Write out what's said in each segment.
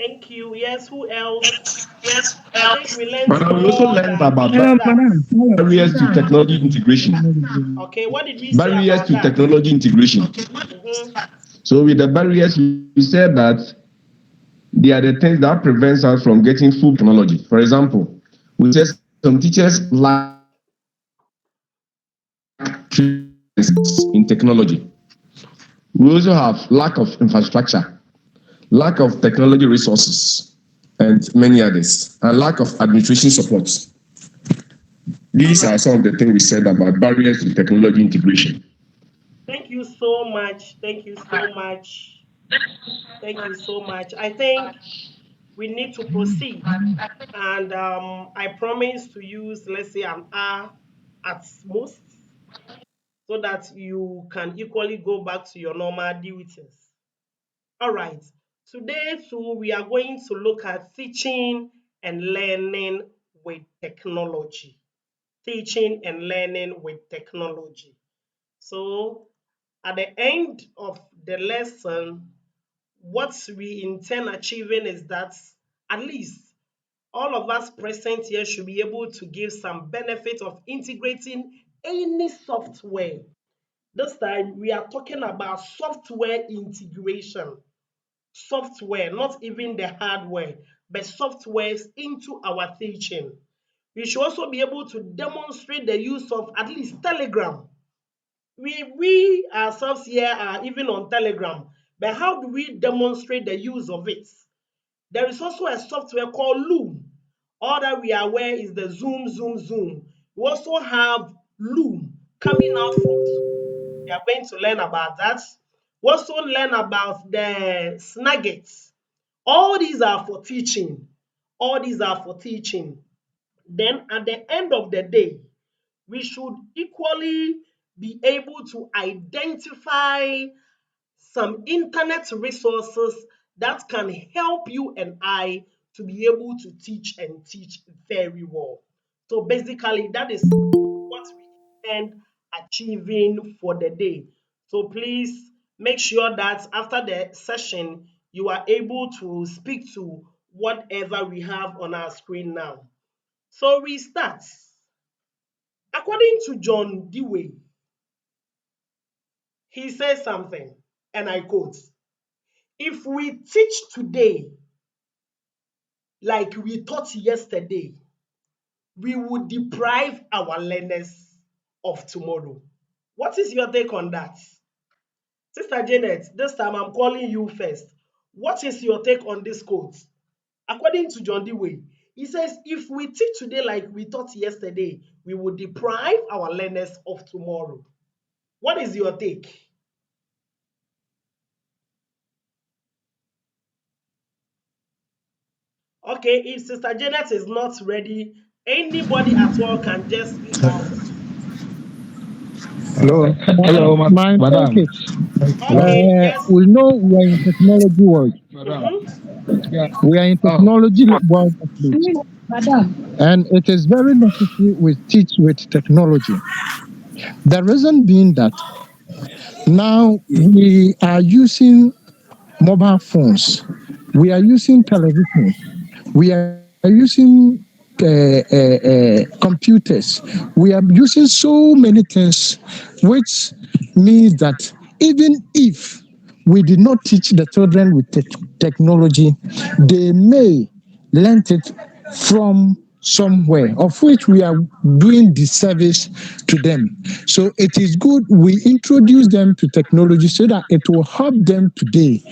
Thank you. Yes, who else? I think we learned But we also more learned than about just that. barriers to technology integration. Okay, what did we say Barriers about to that? technology integration. Mm-hmm. So with the barriers, we said that they are the things that prevents us from getting full technology. For example, we said some teachers lack in technology. We also have lack of infrastructure, lack of technology resources, and many others, and lack of administration support. All These are right. some of the things we said about barriers to technology integration. Thank you so much. Thank you so much. Thank you so much. I think we need to proceed. And I promise to use, let's say, an hour at most so that you can equally go back to your normal duties. All right. Today, too, we are going to look at teaching and learning with technology. Teaching and learning with technology. So, at the end of the lesson, what we intend achieving is that at least all of us present here should be able to give some benefit of integrating any software. This time, we are talking about software integration. Software, not even the hardware, but softwares into our teaching. We should also be able to demonstrate the use of at least Telegram. We ourselves here are even on Telegram, but how do we demonstrate the use of it? There is also a software called Loom. All that we are aware is the Zoom. We also have Loom coming out from Zoom. We are going to learn about that. We also learn about the Snagit. All these are for teaching. All these are for teaching. Then at the end of the day, we should equally be able to identify some internet resources that can help you and I to be able to teach and teach very well. So basically, that is what we intend achieving for the day. So please make sure that after the session, you are able to speak to whatever we have on our screen now. So we start. According to John Dewey, he says something, and I quote, if we teach today like we taught yesterday, we would deprive our learners of tomorrow. What is your take on that? Sister Janet, this time I'm calling you first. What is your take on this quote? According to John Dewey, he says, if we teach today like we taught yesterday, we would deprive our learners of tomorrow. What is your take? Okay, if Sister Janet is not ready, anybody at all can just speak out. Hello, hello, My madam. take is, Hello, Okay, yes. we know we are in technology world. madam. Mm-hmm. Yeah. We are in Oh, technology world of late. And it is very necessary we teach with technology. The reason being that now we are using mobile phones, we are using television, we are using computers, we are using so many things, which means that even if we did not teach the children with technology, they may learn it from somewhere, of which we are doing disservice to them. So it is good we introduce them to technology so that it will help them today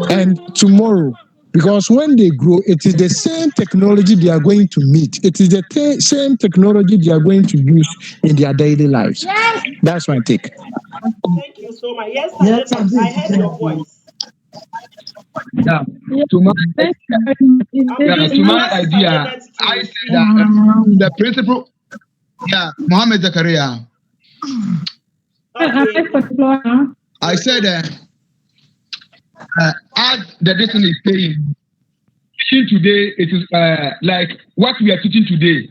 and tomorrow. Because when they grow, it is the same technology they are going to meet. It is the same technology they are going to use in their daily lives. That's my take. Thank you so much. Yes, Sister Janet, I heard your voice. yeah. To my Please to my allow Sister idea, Janet I to say speak. that the principle. Yeah, Mohammed Zakaria. Okay. I said as the destiny is saying, teaching today it is like what we are teaching today.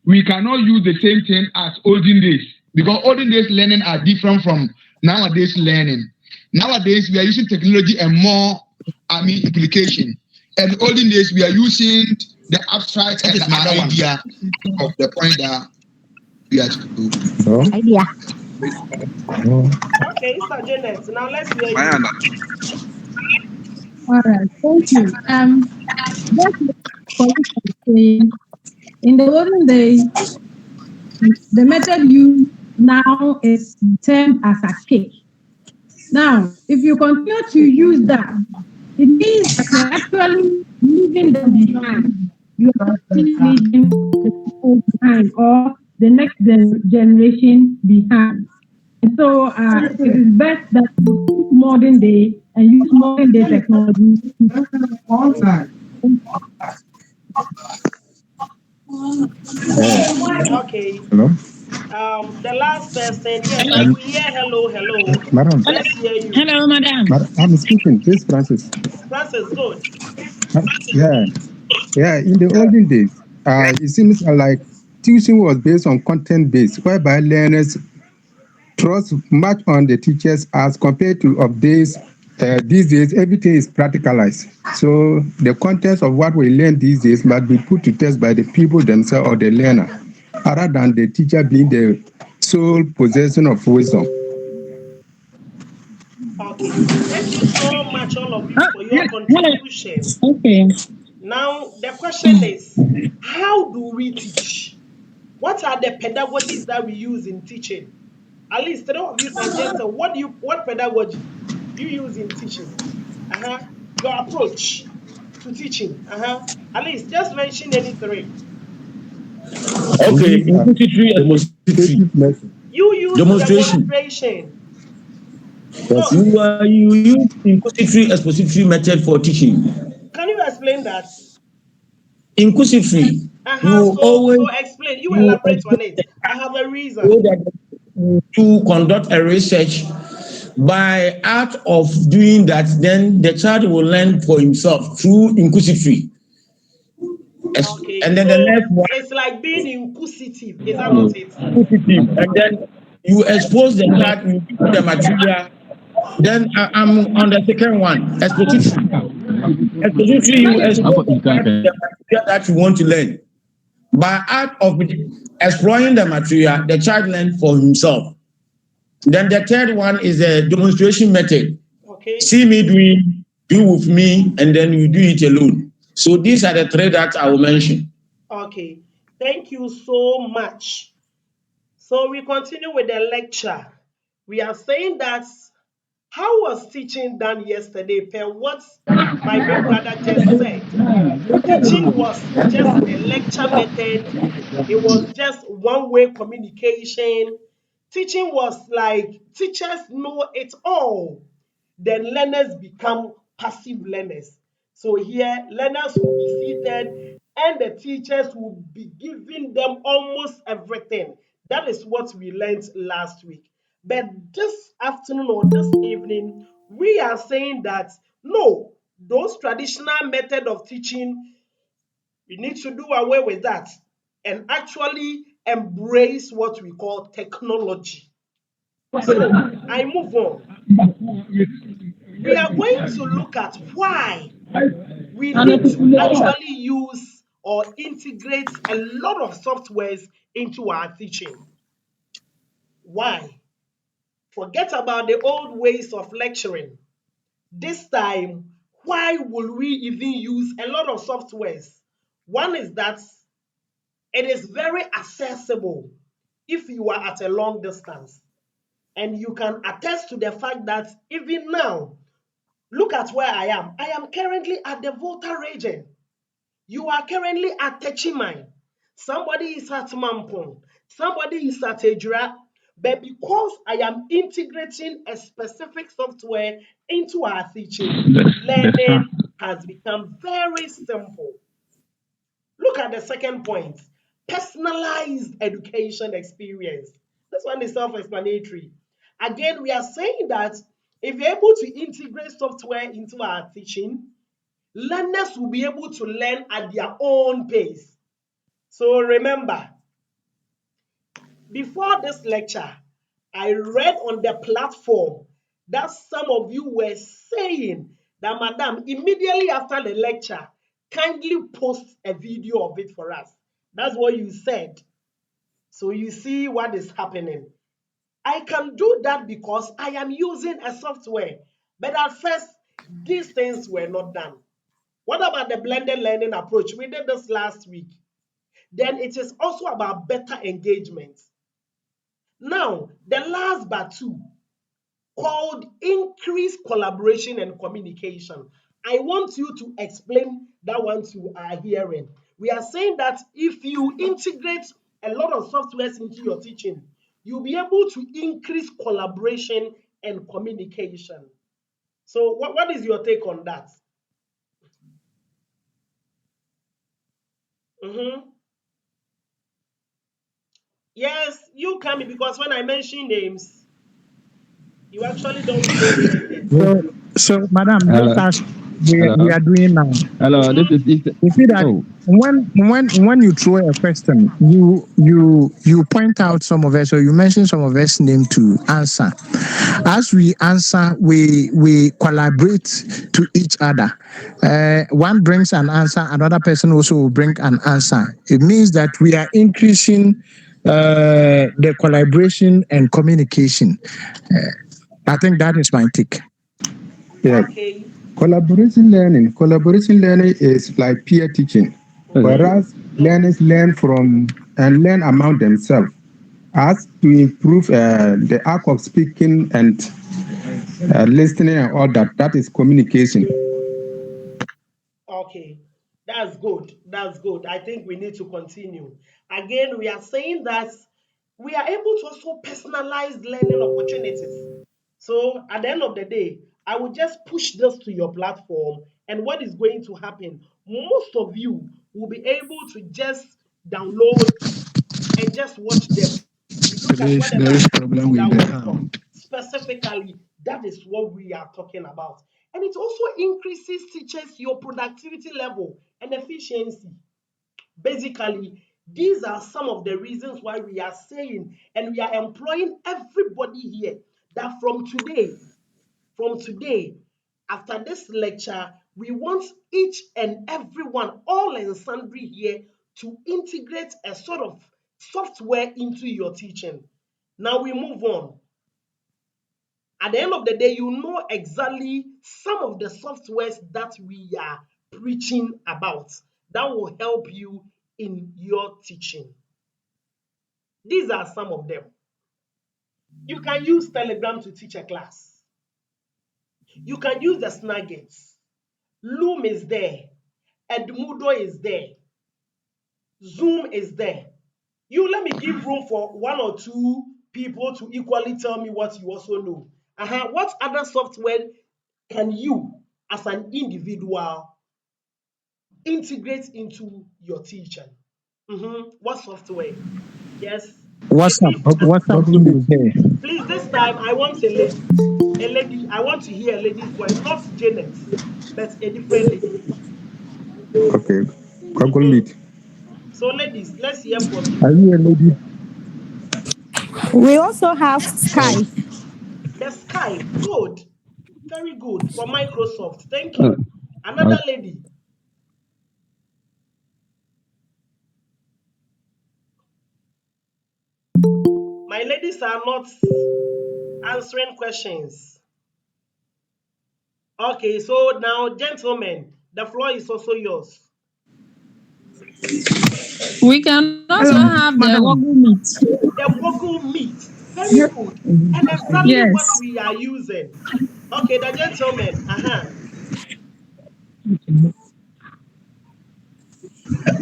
We cannot use the same thing as olden days because olden days learning are different from nowadays learning. Nowadays we are using technology and more, I mean, implication. And olden days, we are using the abstract and the idea of the point that we are to do. Idea. Okay, Sir Janet, now let's hear you. All right, thank you. Just for saying, in the olden days, the method used now is termed as a cake. Now, if you continue to use that, it means that you're actually leaving them behind. You're actually leaving the people behind or the next generation behind. And so it is best that you use modern day and use modern day technology. Okay. Hello? The last person, yes, I could hear hello, hello. Madam, Let's hear you. Hello, madam. I'm speaking. This is Francis. Francis, good. Yeah, yeah. In the olden days, it seems like teaching was based on content based, whereby learners trust much on the teachers as compared to of days. These days, everything is practicalized. So the contents of what we learn these days must be put to test by the people themselves or the learner, rather than the teacher being the sole possession of wisdom. Okay. Thank you so much, all of you, for your Hello. contribution. Okay. Now, the question is, how do we teach? What are the pedagogies that we use in teaching? At least three of you can just say what pedagogy you use in teaching? Your approach to teaching. At least just mention any three. Okay, inquisitory expository. You use Demonstration. demonstration. Yes. So You use inquisitory expository method for teaching. can you explain that? Inquisitory, you So always explain. You you elaborate on it. I have a so reason. that to conduct a research. By art of doing that, then the child will learn for himself through inquisitory. Okay, And then the so next one, it's like being inquisitive. Is that not it? inquisitive. And then you expose the child, you give the material. Then I'm on the second one, expository. Expository, you expose the child to the material that you want to learn. By art of exploring the material, the child learns for himself. Then the third one is the demonstration method. Okay. See me doing, do with me, and then you do it alone. So these are the three that I will mention. Okay. Thank you so much. So we continue with the lecture. We are saying that how was teaching done yesterday per what my big brother just said? Teaching was just a lecture method. It was just one-way communication. Teaching was like teachers know it all. Then learners become passive learners. So here, learners will be seated and the teachers will be giving them almost everything. That is what we learned last week. But this afternoon or this evening, we are saying that no, those traditional method of teaching, we need to do away with that and actually embrace what we call technology. So I move on. We are going to look at why we need to actually use or integrate a lot of softwares into our teaching. Why? Forget about the old ways of lecturing. This time, why will we even use a lot of softwares? One is that it is very accessible if you are at a long distance. And you can attest to the fact that even now, look at where I am. I am currently at the Volta region. You are currently at Techimai. Somebody is at Mampong. Somebody is at Ejura. But because I am integrating a specific software into our teaching, learning has become very simple. Look at the second point, personalized education experience. This one is self-explanatory. Again, we are saying that if you're able to integrate software into our teaching, learners will be able to learn at their own pace. So remember, before this lecture, I read on the platform that some of you were saying that, Madam, immediately after the lecture, kindly post a video of it for us. That's what you said. So you see what is happening. I can do that because I am using a software. But at first, these things were not done. What about the blended learning approach? We did this last week. Then it is also about better engagement. Now, the last but two, called increased collaboration and communication. I want you to explain that one you are hearing. We are saying that if you integrate a lot of softwares into your teaching, you'll be able to increase collaboration and communication. So, what is your take on that? Mhm. Yes, you can be, because when I mention names, you actually don't say anything. So, madam, just Hello. as we Hello. are doing now, Hello. This Mhm. is. you see that Oh. when you throw a question, you point out some of us, or you mention some of us name to answer. As we answer, we collaborate to each other. One brings an answer, another person also will bring an answer. It means that we are increasing the collaboration and communication. I think that is my take. Yeah. Okay. Collaboration learning is like peer teaching, Mhm. whereas learners learn from and learn among themselves. As to improve the act of speaking and listening and all that, that is communication. Okay, that's good. That's good. I think we need to continue. Again, we are saying that we are able to also personalize learning opportunities. So at the end of the day, I will just push this to your platform, and what is going to happen? Most of you will be able to just download and just watch them. You look at There whatever is problem with that the we talk. sound. Specifically, that is what we are talking about. And it also increases teachers your productivity level and efficiency. Basically, these are some of the reasons why we are saying and we are employing everybody here that from today, after this lecture, we want each and everyone, all and sundry here, to integrate a sort of software into your teaching. Now we move on. At the end of the day, you know exactly some of the softwares that we are preaching about that will help you in your teaching. These are some of them. You can use Telegram to teach a class. You can use the Snagit. Loom is there. Edmudo is there. Zoom is there. You let me give room for one or two people to equally tell me what you also know. What other software can you, as an individual, integrate into your teaching? What software? Yes. WhatsApp, If WhatsApp Google too Meet. is there. please, this time I want a lady. A lady. I want to hear a lady's voice, not Janet, but a different lady. Okay, Google Mhm. Meet. So, ladies, let's hear from Are you. you a lady? We also have Skype. The Skype, good, very good, from Microsoft. Thank Uh, you. Another lady. My ladies are not answering questions. Okay, so now, gentlemen, the floor is also yours. We can also Hello, have the Google madam. Meet. The Google Meet, very good, and exactly what Yes. we are using. Okay, the gentleman.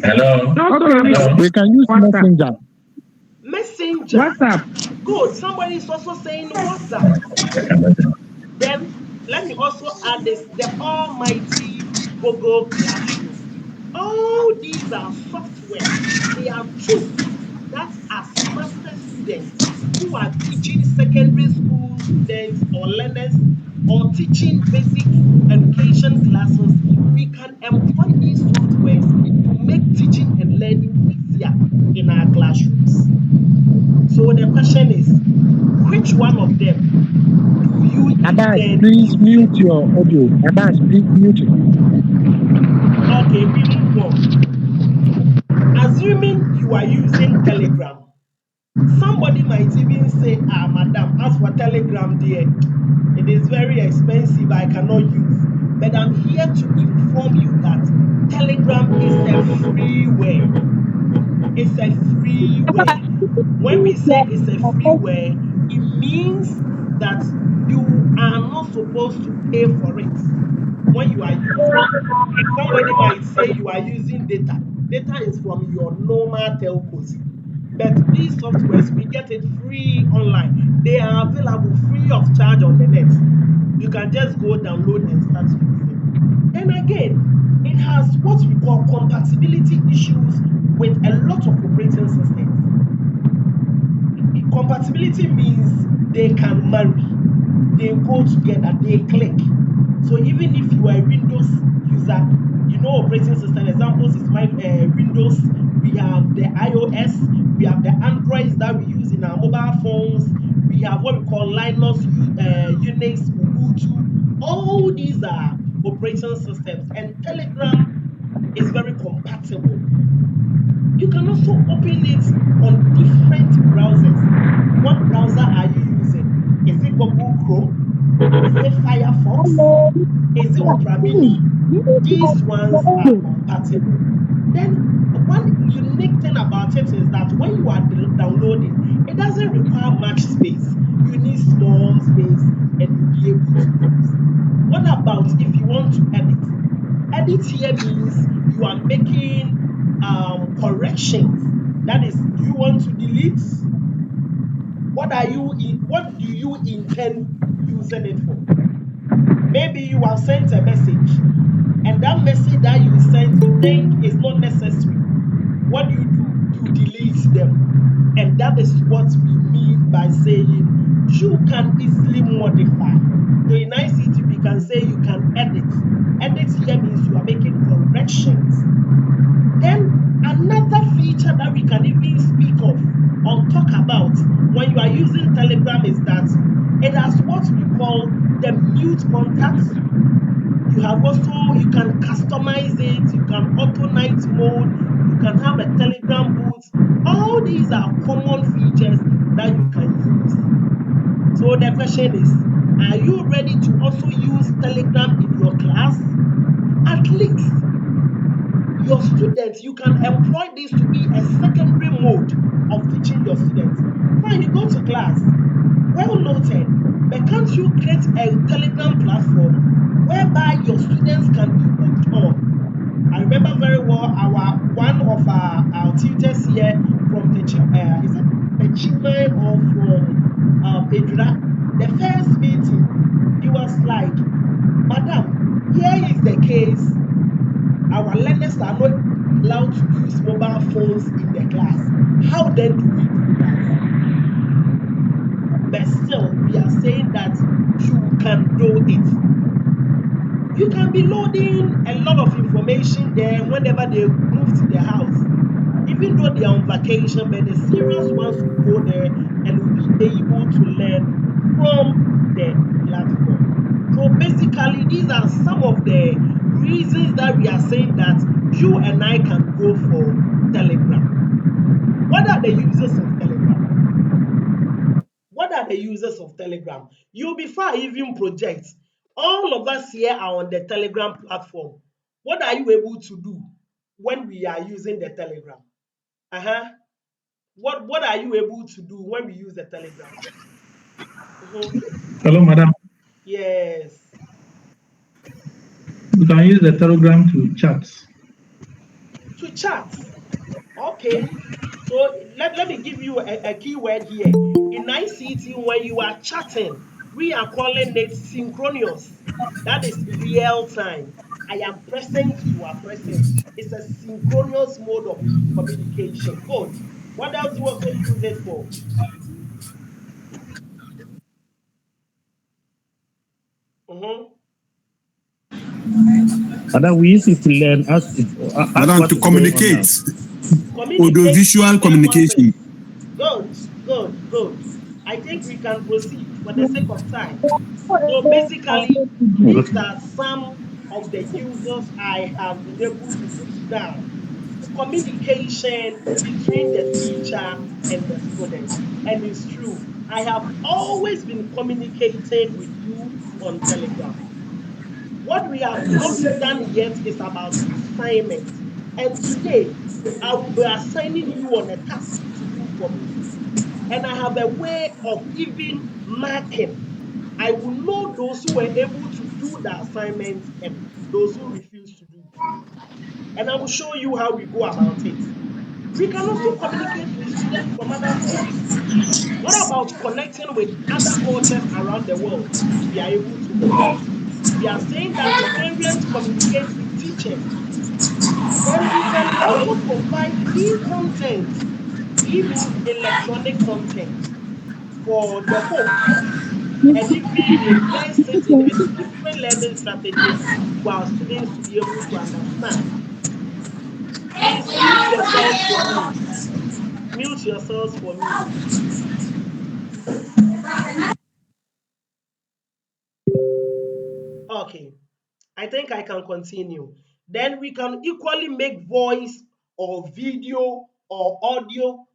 Hello. We can use Messenger. Messenger, good. Somebody is also saying WhatsApp. Then let me also add this, the almighty Google Classroom. All these are softwares. They are tools that, as master students who are teaching secondary school students or learners, or teaching basic education classes, we can employ these softwares to make teaching and learning easier in our classrooms. So the question is, which one of them do you Abbas, intend please mute using? your audio. Abbas, please mute it. Okay, we move on. Assuming you are using Telegram, somebody might even say, ah, madam, as for Telegram, dear, it is very expensive, I cannot use. But I'm here to inform you that Telegram is a freeware. It's a freeware. When we say it's a freeware, it means that you are not supposed to pay for it when you are using it. Somebody might say you are using data. Data is from your normal telcos. But these softwares, we get it free online. They are available free of charge on the net. You can just go download and start using. Then again, it has what we call compatibility issues with a lot of operating systems. Compatibility means they can marry, they go together, they click. So even if you are a Windows user, you know operating system examples is my Windows. We have the iOS, we have the Androids that we use in our mobile phones. We have what we call Linux, Unix, Ubuntu. All these are operating systems, and Telegram is very compatible. You can also open it on different browsers. What browser are you using? Is it Google Chrome? Is it Firefox? Is it Opera Mini? These ones are compatible. Then one unique thing about it is that when you are downloading, it doesn't require much space. You need small space and you'll be able to use. What about if you want to edit? Edit here means you are making corrections. That is, do you want to delete? What do you intend using it for? Maybe you have sent a message, and that message that you sent you think is not necessary. What do? You delete them. And that is what we mean by saying you can easily modify. So in ICT, we can say you can edit. Edit here means you are making corrections. Then another feature that we can even speak of or talk about when you are using Telegram is that it has what we call the mute contacts. You can customize it, you can auto night mode, you can have a Telegram boot. All these are common features that you can use. So the question is, are you ready to also use Telegram in your class? At least your students, you can employ this to be a secondary mode of teaching your students. Fine, you go to class, well noted, but can't you create a Telegram platform whereby your students can be hooked on? I remember very well one of our tutors here from is it Techime or from Edra? The first meeting, he was like, Madam, here is the case. Our learners are not allowed to use mobile phones in the class. How then do we do that? But still, we are saying that you can do it. You can be loading a lot of information there whenever they move to the house. Even though they are on vacation, but the serious ones will go there and will be able to learn from the platform. So basically, these are some of the reasons that we are saying that you and I can go for Telegram. What are the users of Telegram? What are the users of Telegram? Before I even project, all of us here are on the Telegram platform. What are you able to do when we are using the Telegram? Uh-huh. What are you able to do when we use the Telegram? Mhm. Hello, madam. Yes. You can use the Telegram to chat. To chat. Okay. So let me give you a key word here. In ICT, when you are chatting, we are calling it synchronous. That is real time. I am present, you are present. It's a synchronous mode of communication. Good. What else do you also use it for? Mhm. Madam, we use it to learn as Madam, what to is going on now. communicate, Communicate audiovisual that was it. communication. Good, good, good. I think we can proceed for the sake of time. So basically, these Okay. are some of the users I have been able to put down. Communication between the teacher and the student. And it's true. I have always been communicating with you on Telegram. What we have not done yet is about assignments. And today, I will be assigning you on a task to do for me. And I have a way of even marking. I will know those who were able to do the assignments and those who refused to do. And I will show you how we go about it. We can also communicate with students from other schools. What about connecting with other cultures around the world? We are able to do it. We are saying that parents communicate with teachers. Then we can also provide e-content, e-means electronic content for the home, and even reverse it in a different learning strategies for our students to be able to understand. Please mute yourselves for me. Mute yourselves for me. Okay, I think I can continue. Then we can equally make voice or video or audio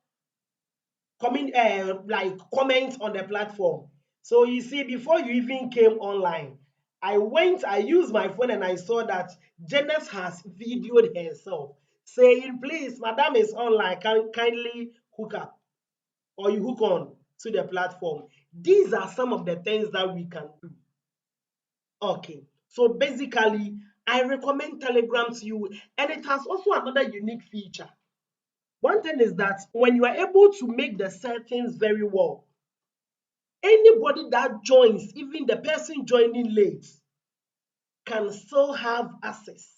like comment on the platform. So you see, before you even came online, I used my phone and I saw that Janice has videoed herself saying, please, Madam is online, can kindly hook up or you hook on to the platform. These are some of the things that we can do. Okay, so basically, I recommend Telegram to you, and it has also another unique feature. One thing is that when you are able to make the settings very well, anybody that joins, even the person joining late, can still have access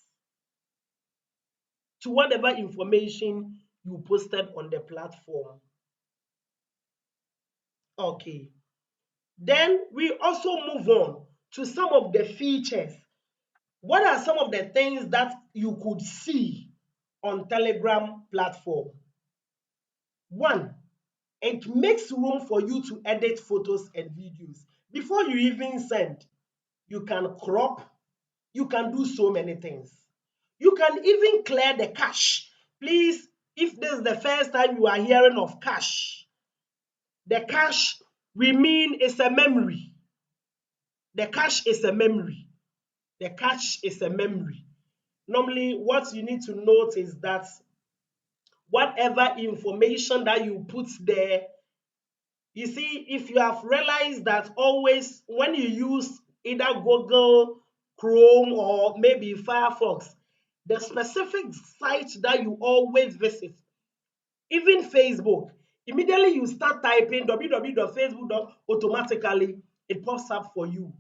to whatever information you posted on the platform. Okay, then we also move on to some of the features. What are some of the things that you could see on Telegram platform? One, it makes room for you to edit photos and videos. Before you even send, you can crop, you can do so many things. You can even clear the cache. Please, if this is the first time you are hearing of cache, the cache we mean is a memory. The cache is a memory. The cache is a memory. Normally, what you need to note is that whatever information that you put there, you see, if you have realized that always when you use either Google, Chrome, or maybe Firefox, the specific site that you always visit, even Facebook, immediately you start typing www.facebook.com, automatically it pops up for you.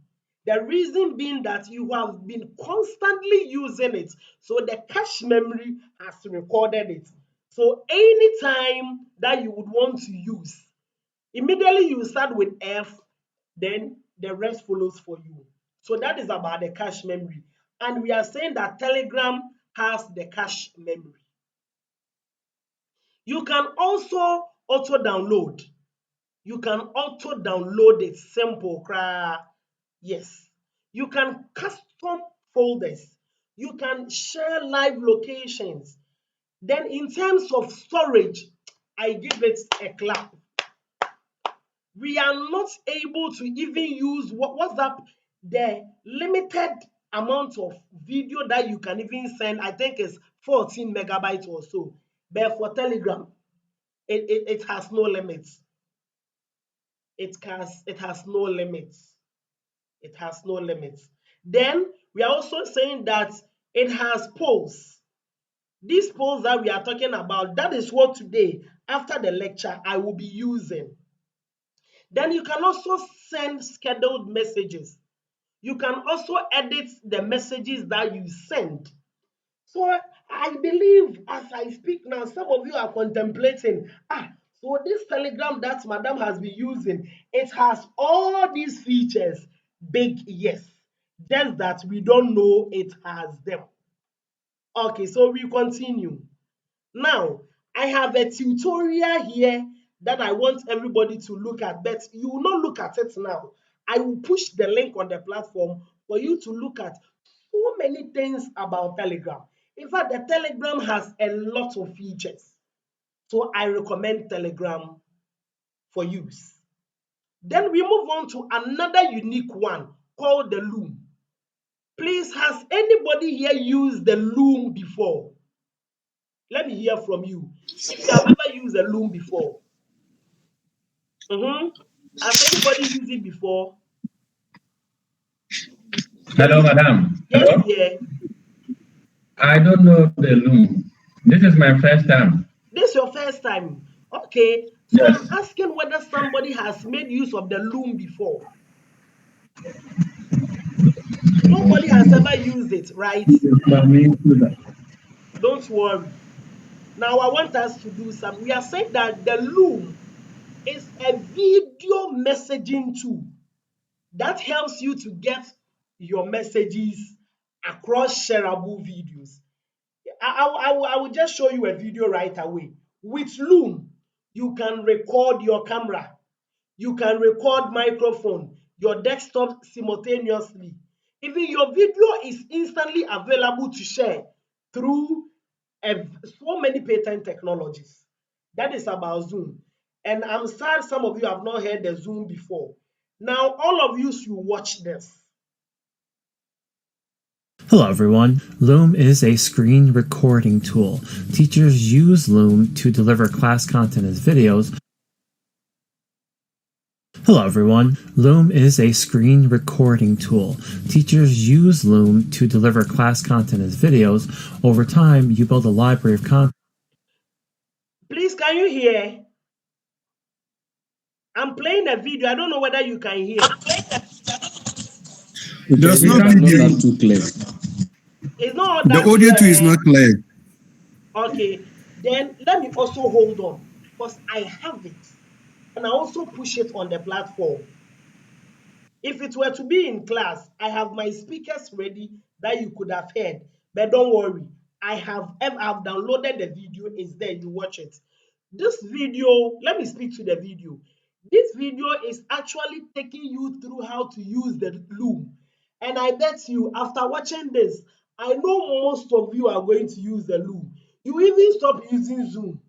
The reason being that you have been constantly using it, so the cache memory has recorded it. So anytime that you would want to use, immediately you start with F, then the rest follows for you. So that is about the cache memory. And we are saying that Telegram has the cache memory. You can also auto download. You can auto download it, simple. Yes. You can custom folders. You can share live locations. Then in terms of storage, I give it a clap. We are not able to even use WhatsApp. The limited amount of video that you can even send, I think, is 14 megabytes or so. But for Telegram, it has no limits. It has no limits. It has no limits. Then we are also saying that it has polls. These polls that we are talking about, that is what today, after the lecture, I will be using. Then you can also send scheduled messages. You can also edit the messages that you send. So I believe as I speak now, some of you are contemplating, so this Telegram that Madam has been using, it has all these features. Big yes. Just that we don't know it has them. Okay, so we continue. Now, I have a tutorial here that I want everybody to look at, but you will not look at it now. I will push the link on the platform for you to look at so many things about Telegram. In fact, the Telegram has a lot of features. So I recommend Telegram for use. Then we move on to another unique one called the Loom. Please, has anybody here used the Loom before? Let me hear from you. If you have ever used a Loom before. Has anybody used it before? Can Hello, you? madam. Yes, Hello? yeah. I don't know the loom. This is my first time. This is your first time. Okay. So Yes. I'm asking whether somebody has made use of the Loom before. Nobody has ever used it, right? Don't worry. Now I want us to do some. We are saying that the Loom is a video messaging tool that helps you to get your messages across shareable videos. I will just show you a video right away. With Loom, you can record your camera, you can record microphone, your desktop simultaneously. Even your video is instantly available to share through so many patent technologies. That is about Zoom. And I'm sad some of you have not heard the Zoom before. Now, all of you should watch this. Hello everyone. Loom is a screen recording tool. Teachers use Loom to deliver class content as videos. Hello everyone. Loom is a screen recording tool. Teachers use Loom to deliver class content as videos. Over time, you build a library of content. Please, can you hear? I'm playing a video. I don't know whether you can hear. We Does we not can't hear hear you. you too clear. It's not The that audio too is clear. not clear. Okay, then let me also hold on because I have it and I also push it on the platform. If it were to be in class, I have my speakers ready that you could have heard. But don't worry, I've downloaded the video. It's there. You watch it. This video, let me speak to the video. This video is actually taking you through how to use the Loom. And I bet you, after watching this, I know most of you are going to use the Loom. You even stop using Zoom.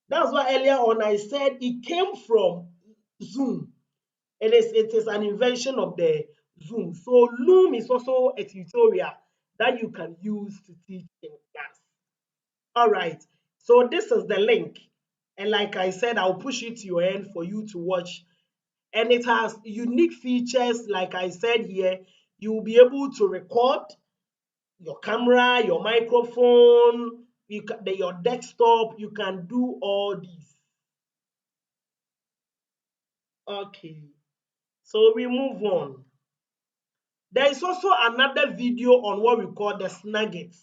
That's why earlier on I said it came from Zoom. It is an invention of the Zoom. So Loom is also a tutorial that you can use to teach in class. All right. So this is the link. And like I said, I'll push it to your end for you to watch. And it has unique features. Like I said here, you will be able to record your camera, your microphone, your desktop. You can do all these. Okay. So we move on. There is also another video on what we call the Snagit.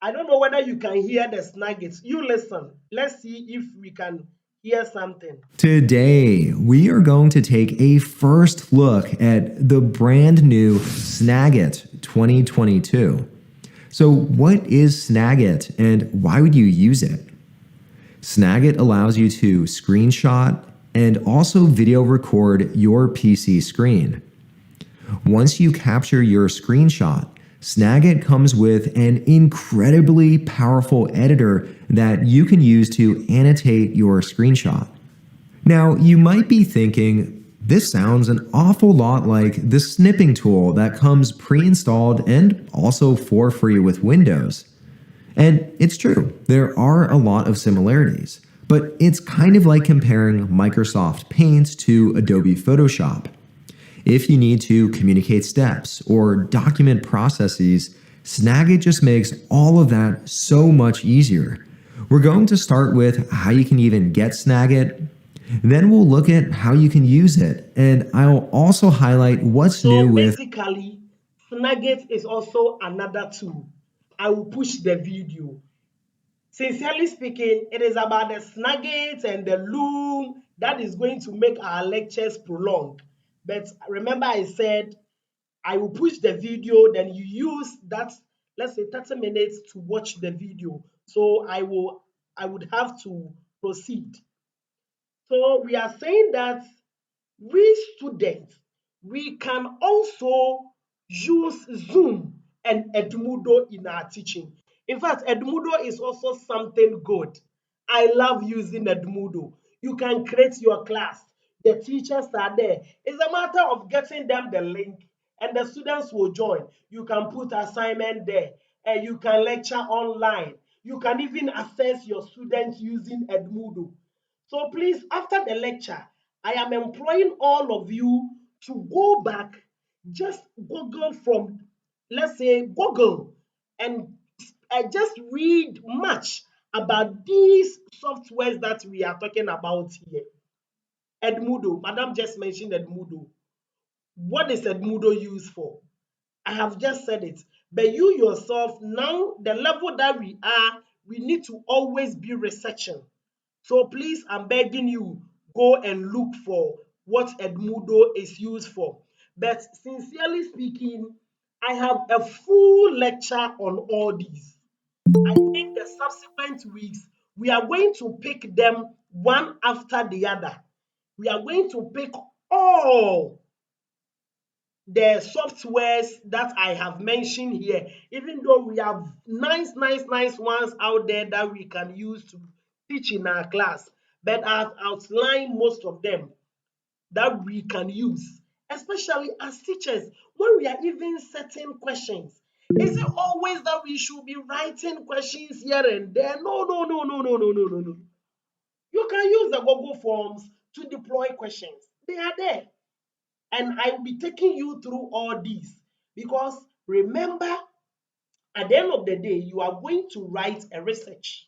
I don't know whether you can hear the Snagit. You listen. Let's see if we can hear something. Today, we are going to take a first look at the brand new Snagit 2022. So, what is Snagit and why would you use it? Snagit allows you to screenshot and also video record your PC screen. Once you capture your screenshot, Snagit comes with an incredibly powerful editor that you can use to annotate your screenshot. Now, you might be thinking, this sounds an awful lot like the snipping tool that comes pre-installed and also for free with Windows. And it's true, there are a lot of similarities, but it's kind of like comparing Microsoft Paint to Adobe Photoshop. If you need to communicate steps or document processes, Snagit just makes all of that so much easier. We're going to start with how you can even get Snagit, then we'll look at how you can use it, and I'll also highlight what's new So with. basically, Snagit is also another tool. I will push the video. Sincerely speaking, it is about the Snagit and the Loom that is going to make our lectures prolonged. But remember I said I will push the video, then you use that, let's say 30 minutes to watch the video. So I would have to proceed. So we are saying that we students, we can also use Zoom and Edmodo in our teaching. In fact, Edmodo is also something good. I love using Edmodo. You can create your class. The teachers are there. It's a matter of getting them the link and the students will join. You can put assignment there and you can lecture online. You can even assess your students using Edmodo. So please, after the lecture, I am employing all of you to go back, just Google from, let's say, Google, and just read much about these softwares that we are talking about here. Edmodo, Madam just mentioned Edmodo. What is Edmodo used for? I have just said it. But you yourself, now the level that we are, we need to always be researching. So please, I'm begging you, go and look for what Edmodo is used for. But sincerely speaking, I have a full lecture on all these. I think the subsequent weeks, we are going to pick them one after the other. We are going to pick all the softwares that I have mentioned here, even though we have nice ones out there that we can use to teach in our class. But I've outlined most of them that we can use, especially as teachers, when we are even setting questions. Is it always that we should be writing questions here and there? No. You can use the Google Forms to deploy questions. They are there. And I will be taking you through all these because remember, at the end of the day, you are going to write a research.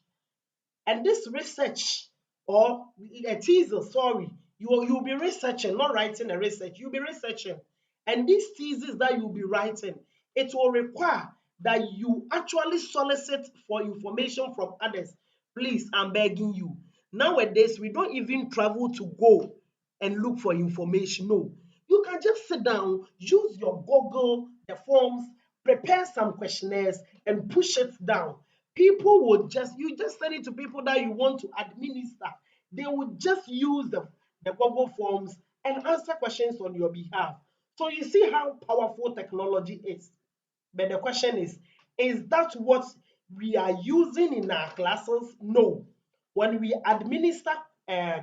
And this research, or a thesis, sorry, you'll be researching, not writing a research, you'll be researching. And these thesis that you'll be writing, it will require that you actually solicit for information from others. Please, I'm begging you. Nowadays, we don't even travel to go and look for information. No, you can just sit down, use your Google, the forms, prepare some questionnaires, and push it down. People will just, you just send it to people that you want to administer. They will just use the Google Forms and answer questions on your behalf. So you see how powerful technology is. But the question is that what we are using in our classes? No. When we administer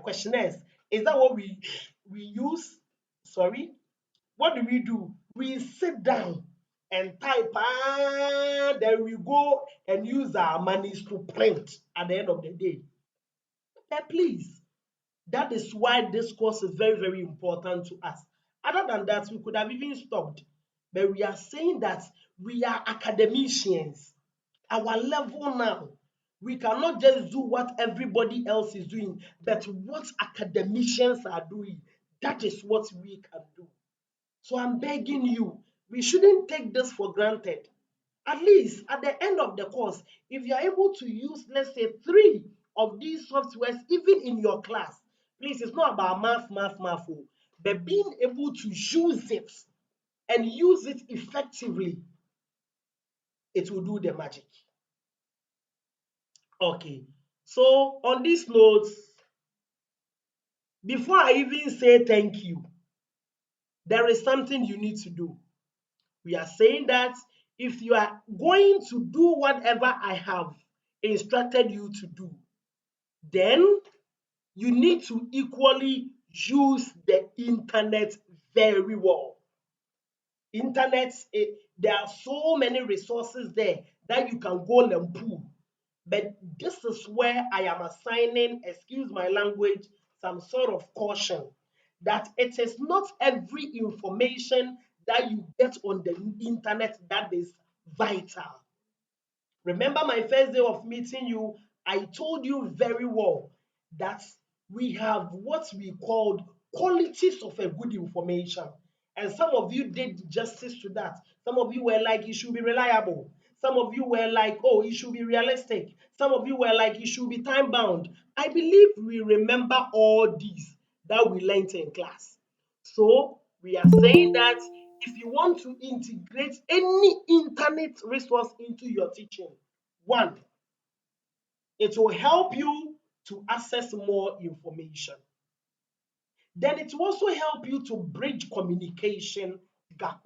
questionnaires, is that what we use? Sorry, what do? We sit down and type, then we go and use our monies to print at the end of the day. Then please, that is why this course is very, very important to us. Other than that, we could have even stopped. But we are saying that we are academicians. Our level now, we cannot just do what everybody else is doing, but what academicians are doing. That is what we can do. So I'm begging you, we shouldn't take this for granted. At least at the end of the course, if you are able to use, let's say, 3 of these softwares, even in your class, please, it's not about math, but being able to use it and use it effectively, it will do the magic. Okay, so on these notes, before I even say thank you, there is something you need to do. We are saying that if you are going to do whatever I have instructed you to do, then you need to equally use the internet very well. Internet, there are so many resources there that you can go and pull. But this is where I am assigning, excuse my language, some sort of caution that it is not every information that you get on the internet that is vital. Remember my first day of meeting you, I told you very well that we have what we called qualities of a good information. And some of you did justice to that. Some of you were like, it should be reliable. Some of you were like, oh, it should be realistic. Some of you were like, it should be time bound. I believe we remember all these that we learned in class. So we are saying that if you want to integrate any internet resource into your teaching, one, it will help you to access more information. Then it will also help you to bridge communication gap.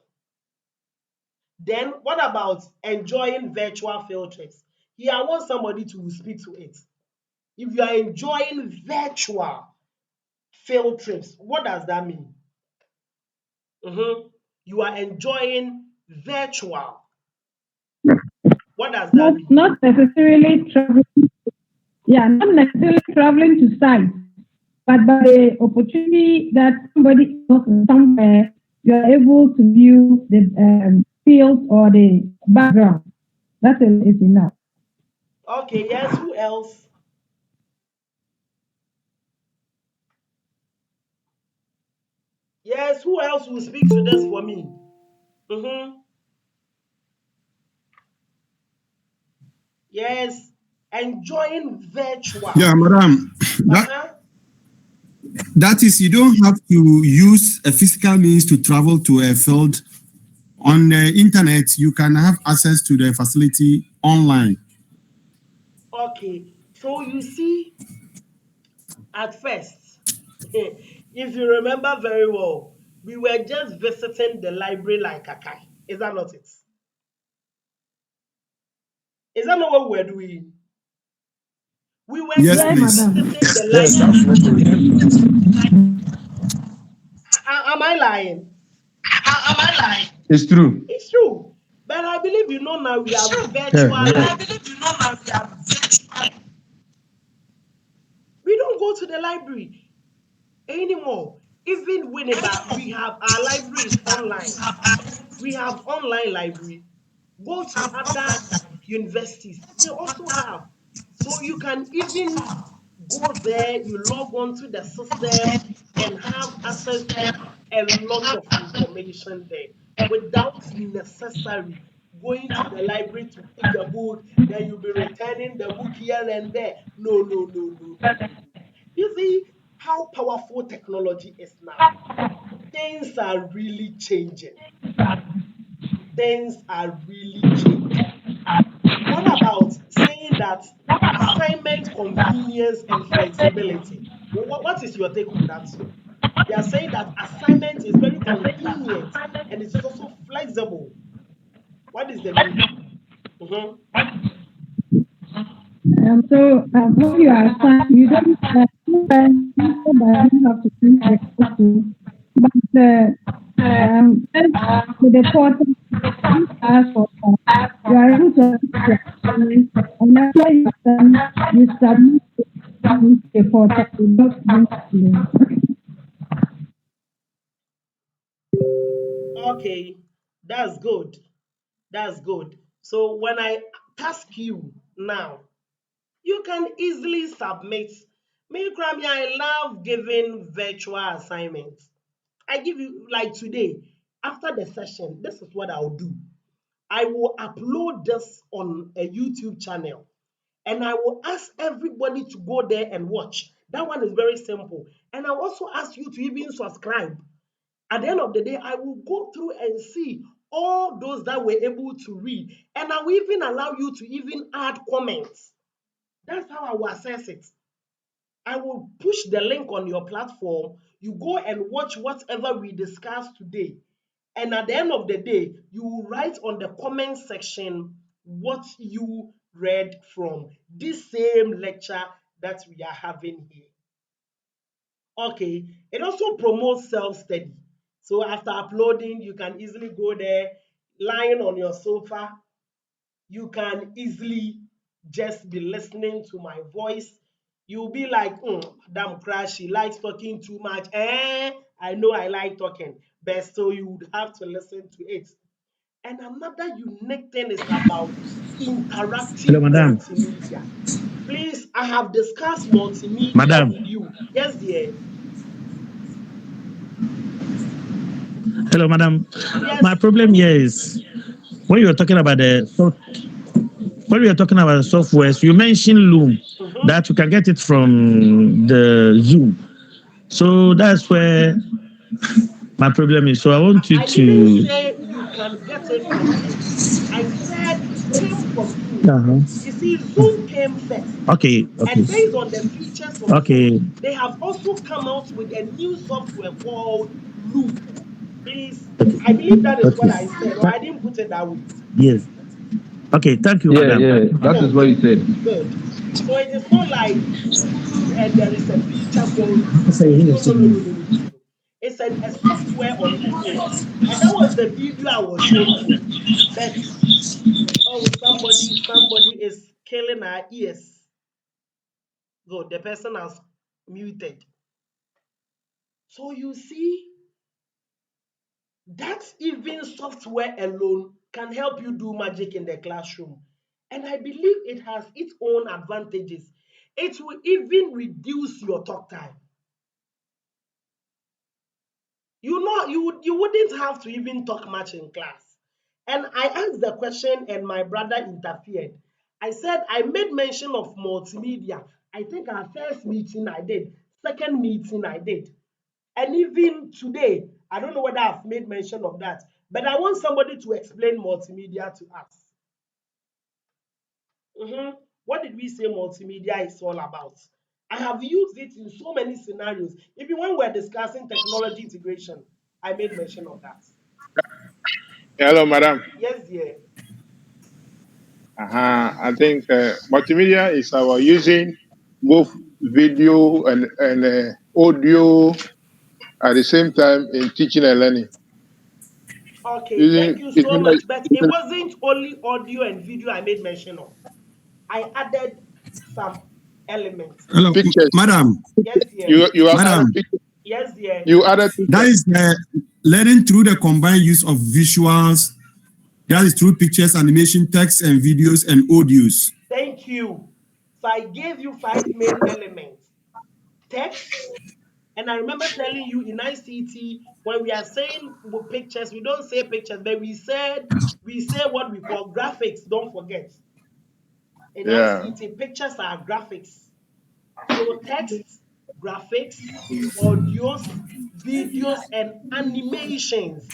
Then what about enjoying virtual field trips? Here, I want somebody to speak to it. If you are enjoying virtual field trips, what does that mean? You are enjoying virtual. What does that mean? Not necessarily traveling. Yeah, not necessarily traveling to site, but by the opportunity that somebody else is somewhere, you are able to view the field or the background. That is enough. Okay, yes, who else? Yes, who else will speak to this for me? Mm-hmm. Yes, enjoying Yeah, virtual. madam. That Uh-huh. that is, you don't have to use a physical means to travel to a field. On the internet, you can have access to the facility online. Okay, so you see, at first, if you remember very well, we were just visiting the library like Kakai. Is that not it? Is that not what we were doing? We were Yes, Yes, just please. madam. visiting the Yes, library. absolutely. Am I lying? It's true. It's true. But I believe you know now we have Yeah, virtual yeah. library. We don't go to the library anymore. Even whenever we have our libraries online, we have online library. Go to other universities, they also have. So you can even go there, you log on to the system and have access to a lot of information there without necessary going to the library to pick a book, then you'll be returning the book here and there. No, no, no, no, no, no, no. You see how powerful technology is now. Things are really changing. Things are really changing. What about saying that assignment convenience and flexibility? What is your take on that? They are saying that assignment is very convenient and it is also flexible. What is the meaning? Mhm. When you are assigned, you don't have to think the question, but just with the portal, you ask for you are able to access your assignment, and after you are done, you submit it into the portal without being Okay, that's good. That's good. So when I task you now, you can easily submit. Me, Grammy, I love giving virtual assignments. I give you like today, after the session, this is what I'll do. I will upload this on a YouTube channel and I will ask everybody to go there and watch. That one is very simple. And I also ask you to even subscribe. At the end of the day, I will go through and see all those that were able to read. And I will even allow you to even add comments. That's how I will assess it. I will push the link on your platform. You go and watch whatever we discussed today. And at the end of the day, you will write on the comment section what you read from this same lecture that we are having here. Okay, it also promotes self-study. So after uploading, you can easily go there, lying on your sofa. You can easily just be listening to my voice. You'll be like, Madam Crash, she likes talking too much. I know I like talking, but so you would have to listen to it. And another unique thing is about Hello, interactive madam. multimedia. Please, I have discussed multimedia Madam. with you. Yes, dear. Hello, madam. My Yes. problem here is when you were talking about when we are talking about the softwares, you mentioned Loom, Mhm. that you can get it from the Zoom. So that's where my problem is. So I want you I didn't to. say you can get it from Zoom. I said it came from Zoom. Uh-huh. You see, Zoom came first. Okay, okay, And based on the features of Zoom, okay. they have also come out with a new software called Loom. Please, Okay. I believe that is what Okay. I said, or I didn't put it that way. Yes. Okay. Thank you, Yeah, madam. yeah, that is what Okay, you said. good. So it is not like there is a picture called Say Snagit. here, No, no, no, Sydney. no, no, no, no, no. It's a software on the phone. And that was the video I was shown for. But, oh, somebody is killing our ears. Good, the person has muted. So you see, that even software alone can help you do magic in the classroom. And I believe it has its own advantages. It will even reduce your talk time. You wouldn't have to even talk much in class. And I asked the question and my brother interfered. I said I made mention of multimedia. I think our first meeting I did, second meeting I did. And even today, I don't know whether I've made mention of that, but I want somebody to explain multimedia to us. What did we say multimedia is all about? I have used it in so many scenarios. Even when we're discussing technology integration, I made mention of that. Hello, madam. Yes, dear. I think multimedia is our using both video and audio at the same time in teaching and learning. Okay, thank Using you it so mean like much. But it wasn't only audio and video I made mention of. I added some elements. Hello, pictures. madam. Yes, dear. You have added Madam, pictures. Yes, dear. You added that pictures. is learning through the combined use of visuals. That is through pictures, animation, text, and videos and audios. Thank you. So I gave you 5 main elements. Text, and I remember telling you in ICT, when we are saying pictures, we don't say pictures, but we say what we call graphics. Don't forget. In Yeah. ICT, pictures are graphics. So text, graphics, audios, videos, and animations.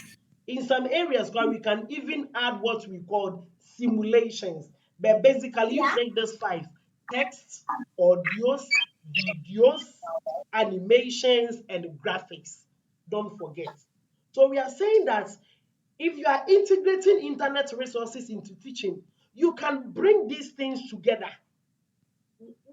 In some areas where we can even add what we call simulations. But basically, you take these 5: text, audios, videos, animations, and graphics. Don't forget. So we are saying that if you are integrating internet resources into teaching, you can bring these things together.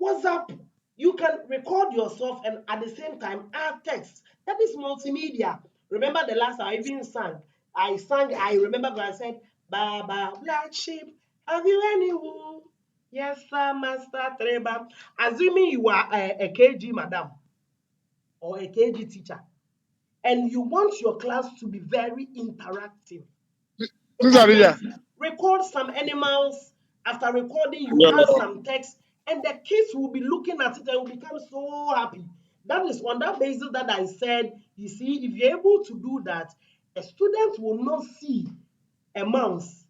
WhatsApp, you can record yourself and at the same time add text. That is multimedia. Remember the last I even sang. I remember when I said, Baba Black Sheep, have you any wool? Yes, sir, Master Treba. Assuming you are a KG madam or a KG teacher, and you want your class to be very interactive, you This can Arija. just record some animals. After recording, you No, add no. some text, and the kids will be looking at it and will become so happy. That is on that basis that I said, you see, if you're able to do that, a student will not see a mouse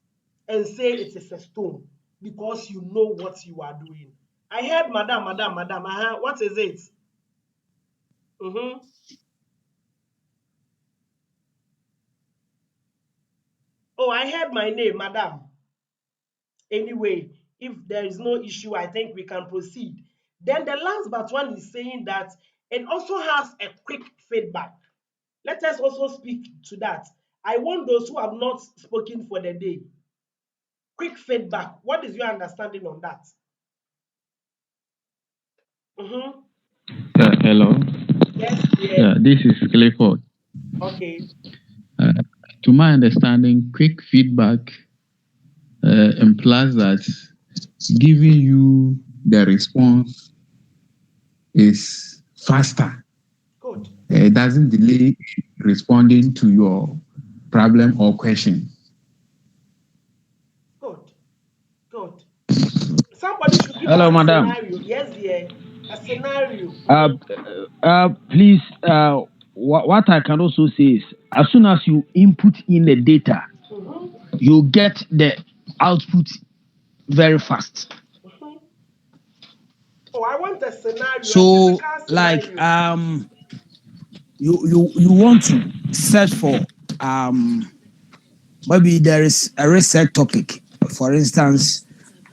and say it is a stone because you know what you are doing. I heard, madam. What is it? Oh, I heard my name, madam. Anyway, if there is no issue, I think we can proceed. Then the last but one is saying that it also has a quick feedback. Let us also speak to that. I want those who have not spoken for the day. Quick feedback. What is your understanding on that? Hello. Yes, yeah. Yeah, this is Clifford. Okay. To my understanding, quick feedback implies that giving you the response is faster. Good. It doesn't delay responding to your problem or question. Good. Good. Somebody should give Hello, us a madam. scenario. Yes, yeah. A scenario. Please, what I can also say is, as soon as you input in the data, you get the output very fast. Oh, I want a scenario, a So, typical like, scenario. you want to search for maybe there is a research topic. For instance,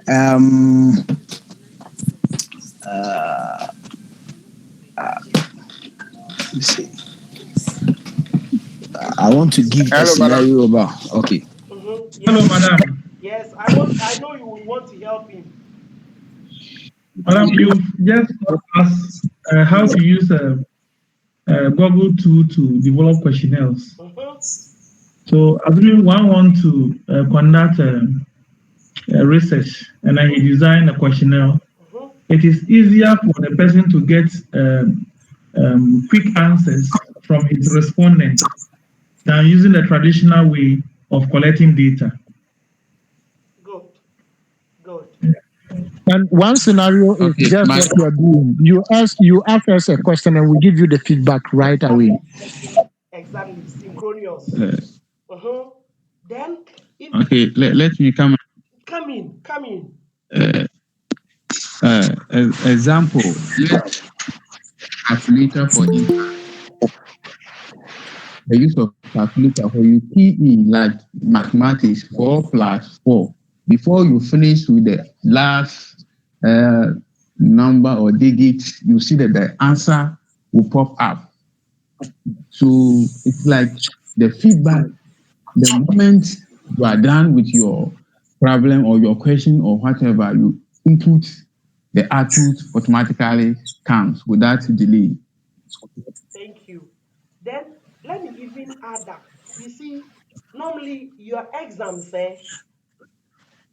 um, let's see. I want to give a Hello, madam. scenario about. Okay. Hello, Yes, madam. yes. I know you would want to help him. Madam, you just taught us how to use Google tool to develop questionnaires. So, assuming one want to conduct research and then he design a questionnaire, it is easier for the person to get quick answers from his respondent than using the traditional way of collecting data. Good, good. And one scenario is Okay, just what you are doing. You ask us a question and we give you the feedback right away. Exactly, synchronous. Then, if okay. Let me come. come in. Uh, Example. Let's calculator for the use of calculator where you key in like mathematics 4+4 before you finish with the last number or digit, you see that the answer will pop up. So it's like the feedback. The moment you are done with your problem or your question or whatever, you input, the output automatically comes without delay. Thank you. Then let me even add that. You see, normally your exams,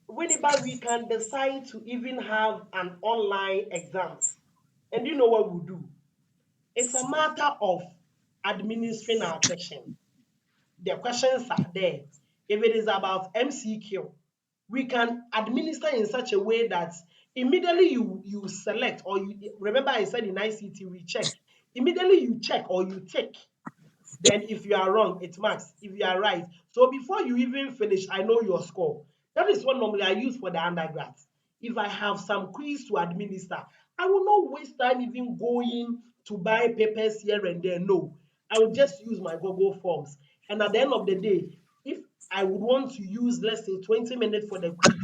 whenever we can decide to even have an online exams, and you know what we do? It's a matter of administering our question. The questions are there. If it is about MCQ, we can administer in such a way that immediately you select, or you remember I said in ICT we check. Immediately you check or you tick. Then if you are wrong, it marks. If you are right. So before you even finish, I know your score. That is what normally I use for the undergrads. If I have some quiz to administer, I will not waste time even going to buy papers here and there. No, I will just use my Google Forms. And at the end of the day, if I would want to use, let's say, 20 minutes for the quiz,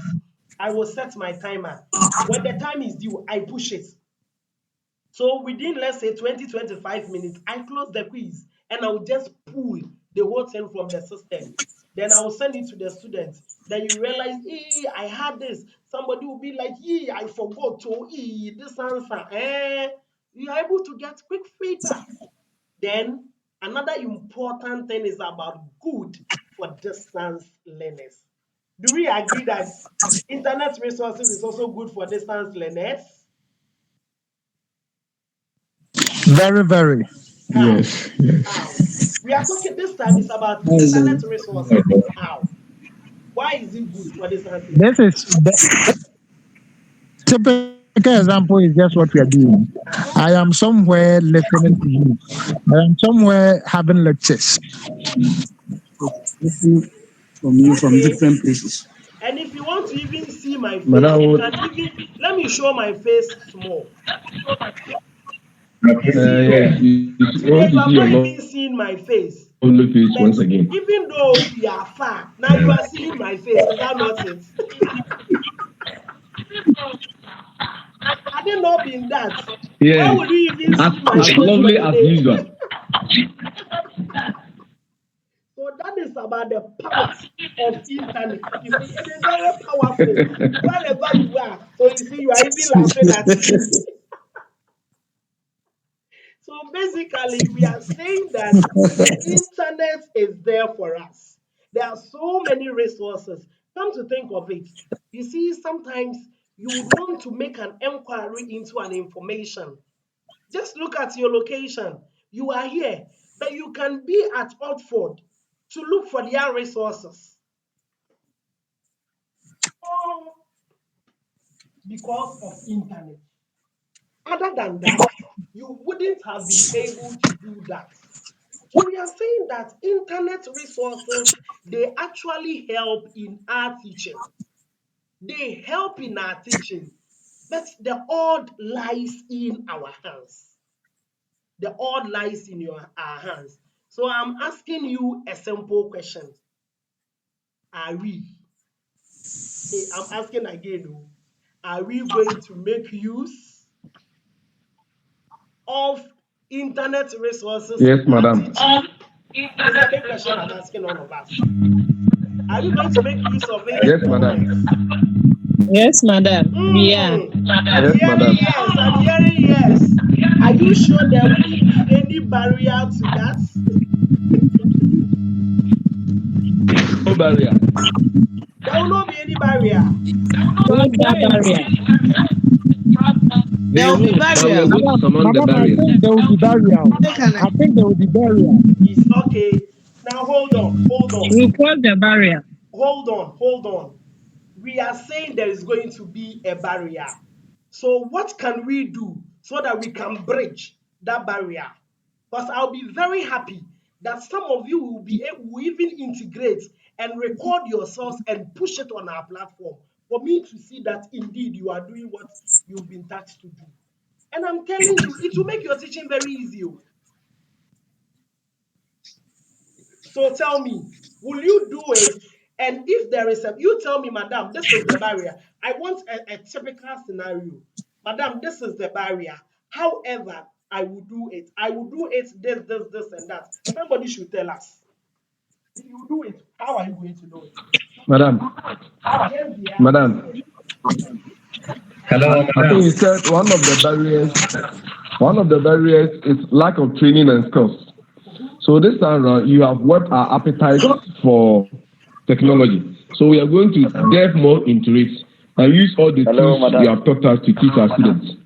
I will set my timer. When the time is due, I push it. So within, let's say, 20-25 minutes, I close the quiz and I will just pull the whole thing from the system. Then I will send it to the students. Then you realize, I had this. Somebody will be like, I forgot to, this answer. You are able to get quick feedback. Then another important thing is about good for distance learners. Do we agree that internet resources is also good for distance learners? Very, very. How? Yes, yes. How? We are talking this time is about internet resources. How? Why is it good for distance This learners? is the typical example is just what we are doing. I am somewhere listening to you. I am somewhere having lectures. From you from Okay. different places. And if you want to even see my But face, I you would. can even let me show my face small. You see, Yes, you today want you to see have your not even seen my face. lovely face But once again. even though we are far, now you are seeing my face. Is that not it? Had it not been that, where Yes, would you even as, see my as face for lovely as today? usual. So that is about the power of internet. You see, it is very powerful wherever you are. So you see, you are even laughing at me. So basically, we are saying that the internet is there for us. There are so many resources. Come to think of it, you see, sometimes you would want to make an inquiry into an information. Just look at your location. You are here, but you can be at Oxford to look for their resources. All because of internet. Other than that, you wouldn't have been able to do that. So we are saying that internet resources, they actually help in our teaching. They help in our teaching, but the odd lies in our hands. The odd lies in our hands. So I'm asking you a simple question. Are we? I'm asking again. Are we going to make use of internet resources Yes, in our madam. teaching? It's a big question I'm asking all of us. Are we going to make use of it Yes, or madam. not? Yes, madam. We are. I'm Yes, madam. hearing yes. I'm hearing yes. Are you sure there wouldn't be any barrier to that? No barrier. There will not be any barrier. No barrier. There will be barrier. But we are going to surmount the Madam, I barrier. think there will be barrier. I think there will be barrier. It's okay. Now hold on, hold on, We cross the barrier. hold on, hold on. We are saying there is going to be a barrier. So what can we do so that we can bridge that barrier? Because I'll be very happy that some of you will be able will even integrate and record yourselves and push it on our platform for me to see that indeed you are doing what you've been tasked to do. And I'm telling you, it will make your teaching very easy. So tell me, will you do it? And if there is a, you tell me, madam, this is the barrier. I want a typical scenario. Madam, this is the barrier. However, I will do it. I will do it this, and that. Somebody should tell us. You do it. How are you going to do it? Madam. Yes, dear. Madam. Hello, I think madam. you said one of the barriers is lack of training and skills. So this time around, you have whet our appetite for technology. So we are going to delve more into it and use all the tools you have taught us to teach our students.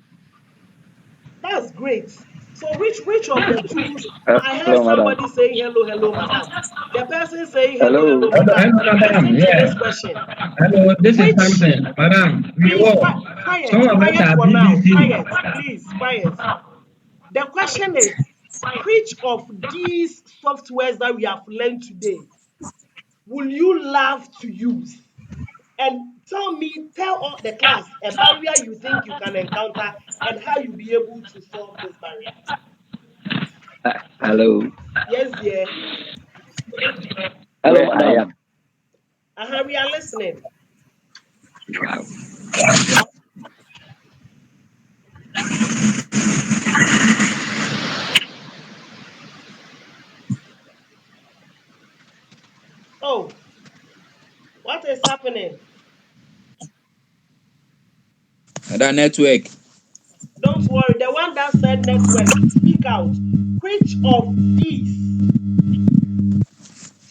That's great. So which of the tools? I heard somebody saying hello, madam. The person saying hello, madam. Hello, madam. Listen to Yeah. this question. Hello, this is Which something. Madam, we please will. quiet, Some of us quiet are for now. BBC. Quiet, please, quiet. The question is, which of these softwares that we have learned today will you love to use? And tell all the class a barrier you think you can encounter and how you'll be able to solve this barrier. Hello. Yes, dear. Hello, madam. We are listening. Wow. Oh, what is happening? The network. Don't worry. The one that said network, speak out. Which of these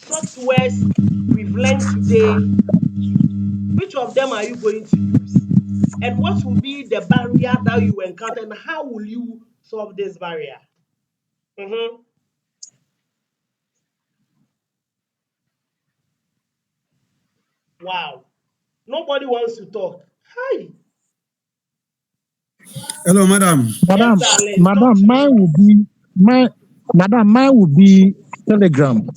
softwares we've learned today, which of them are you going to use? And what will be the barrier that you encounter and how will you solve this barrier? Wow. Nobody wants to talk. Hi. Hello, madam. Yes, Madam, darling. Talk madam, to me. mine will be Telegram.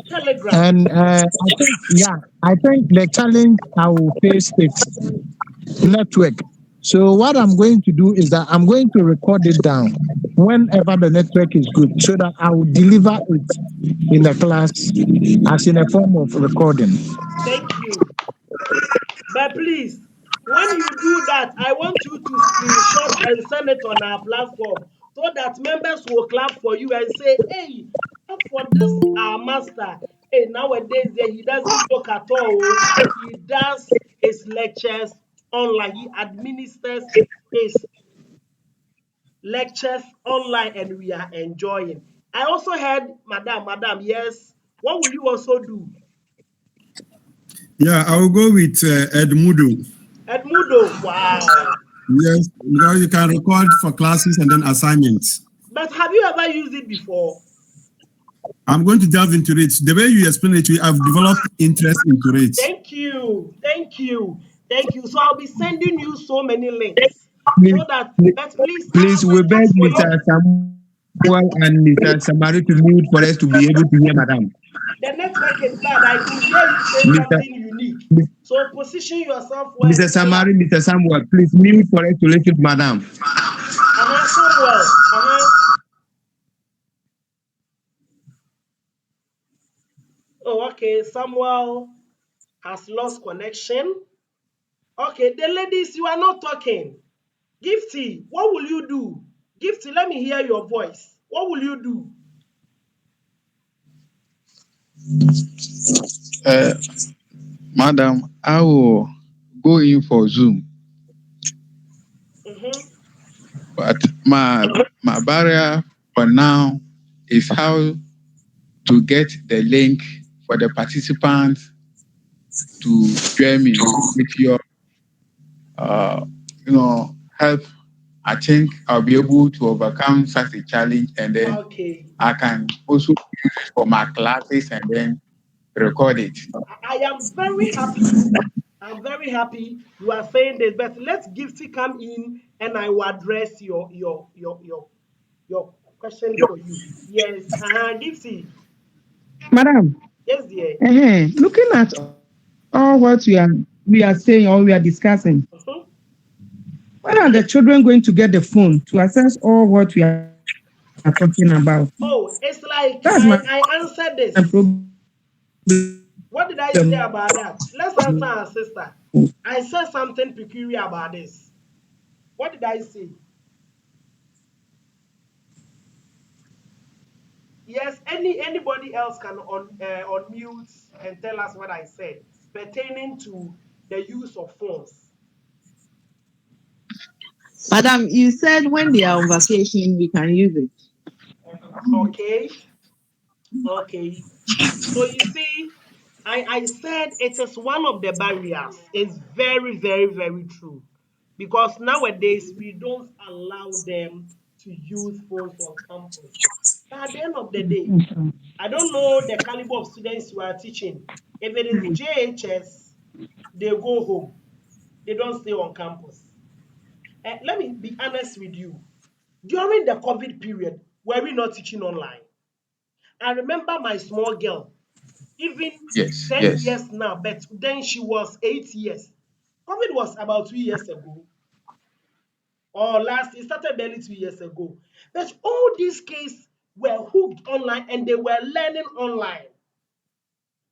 Telegram. And I think the challenge I will face is network. So what I'm going to do is that I'm going to record it down whenever the network is good, so that I will deliver it in the class as in a form of recording. Thank you. But please, when you do that, I want you to screenshot and send it on our platform so that members will clap for you and say, hey, for this our master. Hey, nowadays he doesn't talk at all. He does his lectures online. He administers his lectures online and we are enjoying. I also heard, madam, yes. What will you also do? Yeah, I will go with Edmudo. Edmudo, wow. Yes, because you can record for classes and then assignments. But have you ever used it before? I'm going to delve into it. The way you explain it, I've developed interest into it. Thank you. So I'll be sending you so many links Please, so that, but please, I Please, have we beg request for you. Mr. Samuel and Mr. Samari to mute for us to be able to hear Madam. The network is bad. I could hear you say Mr. something unique. So position yourself well Mr. and tell us. Samari, Mr. Samuel, please mute for us to listen to Madam. Samuel. Oh, okay. Samuel has lost connection. Okay, the ladies, you are not talking. Gifty, what will you do? Gifty, let me hear your voice. What will you do? Uh, Madam, I will go in for Zoom, Mm-hmm. but my barrier for now is how to get the link for the participants to join me with your uh, help. I think I'll be able to overcome such a challenge, and then Okay. I can also use it for my classes and then record it. I am very happy. I'm very happy you are saying this, but let Gifty come in and I will address your question for you. Yes, Gifty. Madam, Yes, dear. looking at all what we are saying or we are discussing, Mhm. when are the children going to get the phone to access all what we are talking about? Oh, it's like That's I answered my this. problem. What did I say about that? Let's answer our sister. I said something peculiar about this. What did I say? Yes, anybody else can unmute and tell us what I said pertaining to the use of phones. Madam, you said when they are on vacation, we can use it. Okay, okay. So you see, I said it is one of the barriers. It's very, very, very true. Because nowadays we don't allow them to use phones on campus. But at the end of the day, I don't know the caliber of students you are teaching. If it is JHS, they go home. They don't stay on campus. Let me be honest with you. During the COVID period, were we not teaching online? I remember my small girl, even Yes, 10 yes. years now, but then she was 8 years. COVID was about 2 years ago, or it started barely 2 years ago. But all these kids were hooked online and they were learning online.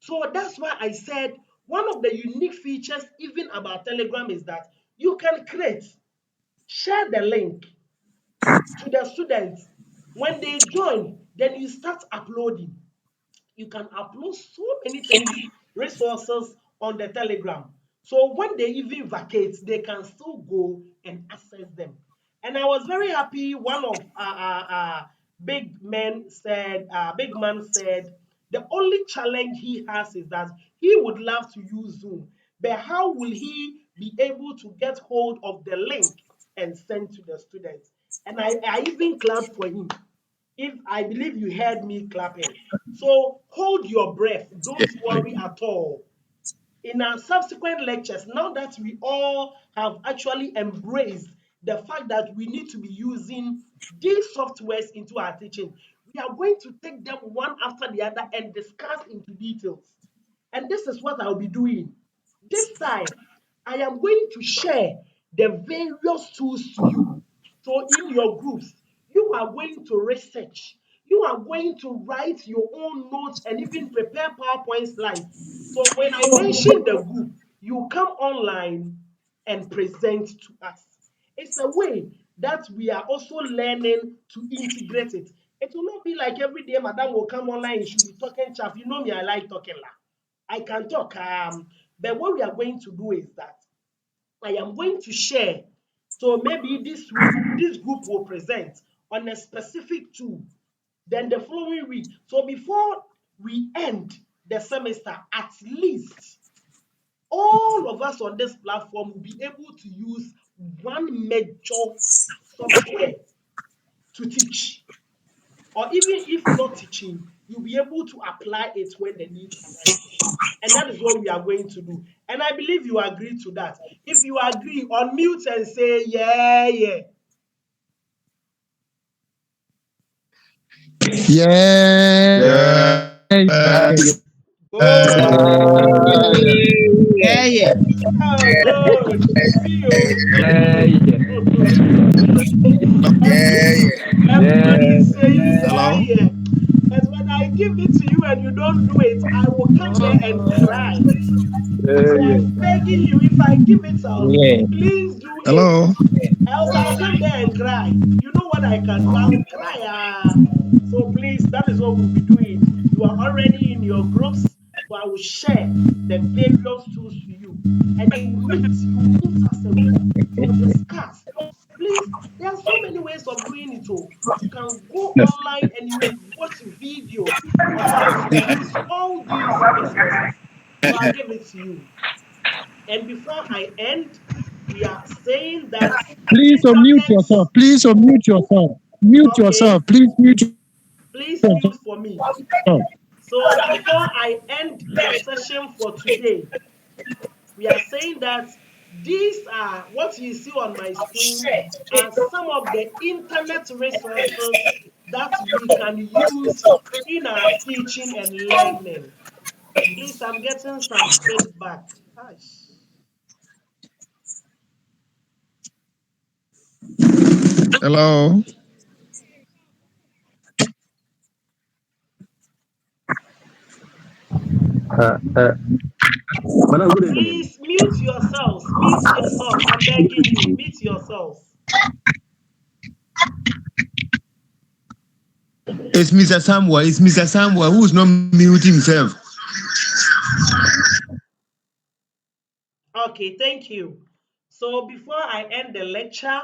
So that's why I said one of the unique features, even about Telegram, is that you can share the link to the students. When they join, then you start uploading. You can upload so many things, resources on the Telegram. So when they even vacate, they can still go and access them. And I was very happy. One of big man said, the only challenge he has is that he would love to use Zoom, but how will he be able to get hold of the link and send to the students? And I even clapped for him. If I believe you heard me clapping. So hold your breath. Don't Yes, worry at all. In our subsequent lectures, now that we all have actually embraced the fact that we need to be using these softwares into our teaching, we are going to take them one after the other and discuss into details. And this is what I'll be doing. This time, I am going to share the various tools to you. So in your groups, you are going to research. You are going to write your own notes and even prepare PowerPoint slides. So when I mention the group, you come online and present to us. It's a way that we are also learning to integrate it. It will not be like every day, Madam will come online, she will be talking chaff. You know me, I like talking. I can talk. But what we are going to do is that I am going to share. So maybe this week, this group will present on a specific tool. Then the following week. So before we end the semester, at least all of us on this platform will be able to use one major software to teach. Or even if not teaching, you'll be able to apply it when the need arises. And that is what we are going to do. And I believe you agree to that. If you agree, unmute and say, yeah, yeah. Yeah. yeah. Good. Yeah, yeah. Oh, good. See you. Yeah, Everybody is saying, yeah, hello. yeah. But when I give it to you and you don't do it, I will come there and cry. So I'm begging you, if I give it out, Yeah. please do it. Hello. Else I'll come there and cry. You know what I can do? I'll cry. So please, that is what we'll be doing. You are already in your groups, so I will share the various tools to you, and you meet as a group to discuss. Please, there are so many ways of doing it. Oh, you can go online and you watch videos of how to use all these resources. So I'll give it to you. And before I end, we are saying that Please unmute internet. yourself. Please unmute yourself. Mute Okay, yourself. Please mute please yourself. mute for me. So before I end the session for today, we are saying that these are what you see on my screen are some of the internet resources that we can use in our teaching and learning. Please, I'm getting some feedback. Gosh. Hello. Madam, good evening. Please mute yourselves. Mute yourself. I'm begging you. Mute yourselves. It's Mr. Samuel. It's Mr. Samuel who's not muting himself. Okay, thank you. So before I end the lecture,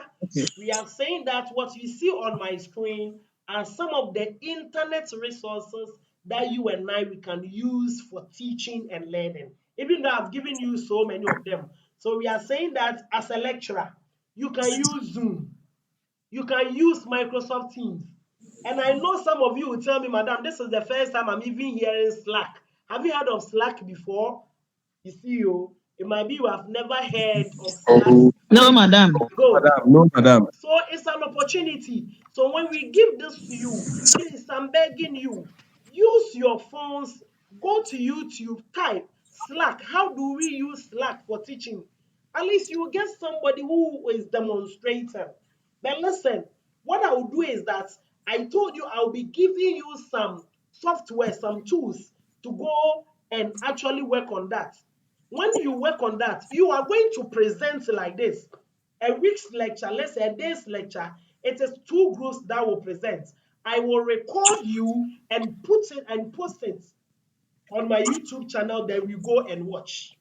we are saying that what you see on my screen are some of the internet resources that you and I we can use for teaching and learning. Even though I've given you so many of them. So we are saying that as a lecturer, you can use Zoom, you can use Microsoft Teams. And I know some of you will tell me, Madam, this is the first time I'm even hearing Slack. Have you heard of Slack before? You see, it might be you have never heard of Slack. Oh, No, madam. Good. madam. No, madam. So it's an opportunity. So when we give this to you, please, I'm begging you, use your phones, go to YouTube, type Slack. How do we use Slack for teaching? At least you will get somebody who is demonstrating. But listen, what I will do is that I told you I'll be giving you some software, some tools to go and actually work on that. When you work on that, you are going to present like this. A week's lecture, let's say a day's lecture, it is two groups that will present. I will record you and put it and post it on my YouTube channel, then we go and watch.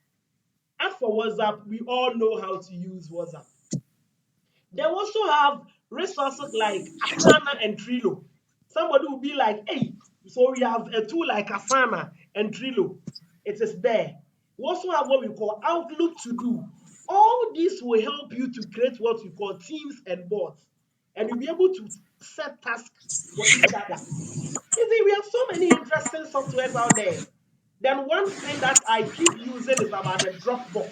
As for WhatsApp, we all know how to use WhatsApp. They also have resources like Asana and Trello. Somebody will be like, hey, so we have a tool like Asana and Trello. It is there. We also have what we call Outlook to do. All this will help you to create what we call teams and boards. And you'll be able to set tasks for each other. You see, we have so many interesting softwares out there. Then one thing that I keep using is about the Dropbox,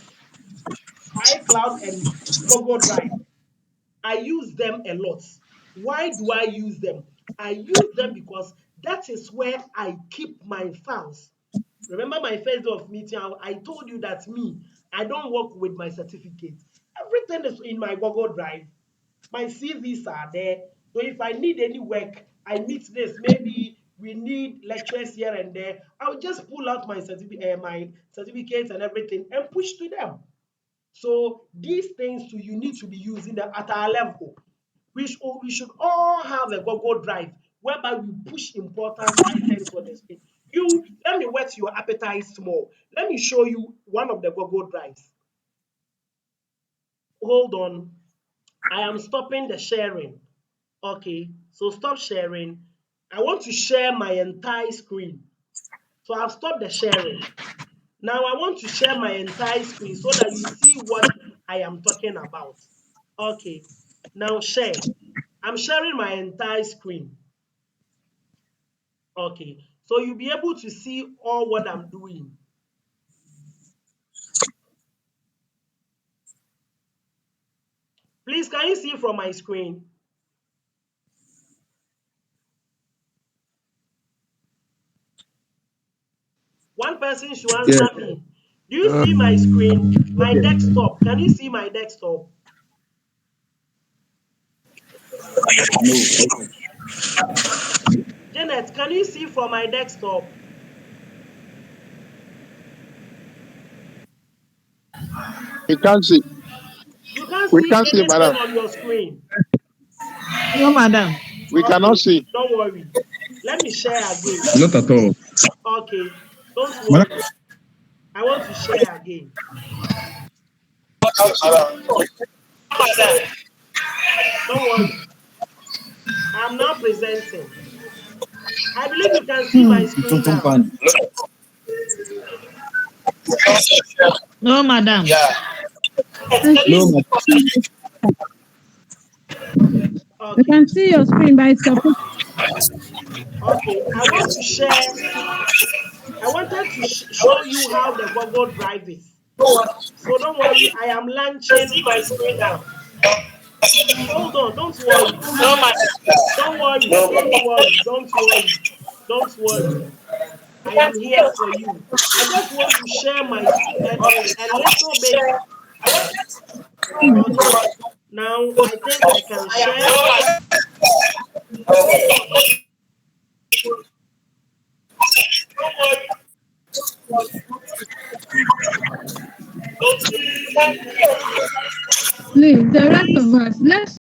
iCloud, and Google Drive. I use them a lot. Why do I use them? I use them because that is where I keep my files. Remember my first day of meeting, I told you that I don't work with my certificates. Everything is in my Google Drive. My CVs are there. So if I need any work, I meet this. Maybe we need lectures here and there. I'll just pull out my certificates and everything and push to them. So these things too, you need to be using them at our level. We should all have a Google Drive whereby we push important items for the screen. You let me whet your appetite small. Let me show you one of the Google Drives. Hold on. I am stopping the sharing. Okay, so stop sharing. I want to share my entire screen. So I've stopped the sharing. Now I want to share my entire screen so that you see what I am talking about. Okay, now share. I'm sharing my entire screen. Okay, so you'll be able to see all what I'm doing. Please, can you see from my screen? One person should Yeah. answer me. Do you see my screen? My desktop. Can you see my desktop? Janet, can you see from my desktop? We can't see. You can't We see can't see, anything madam. on your screen. No, madam. We cannot see. Don't worry. Let me share again. Not at all. Okay. Don't worry. I want to share again. Don't worry. I'm now presenting. I believe you can see my screen now. No, madam. No, You can see your screen, but it's supposed. Okay. I wanted to show you how the Google Drive is. So don't worry. I am launching my screen now. Hold on. Don't worry. Don't worry. Don't worry. Don't worry. Don't worry. I am here for you. I just want to share my a little bit. Okay. Now I think I can share. Please, the rest of us, let's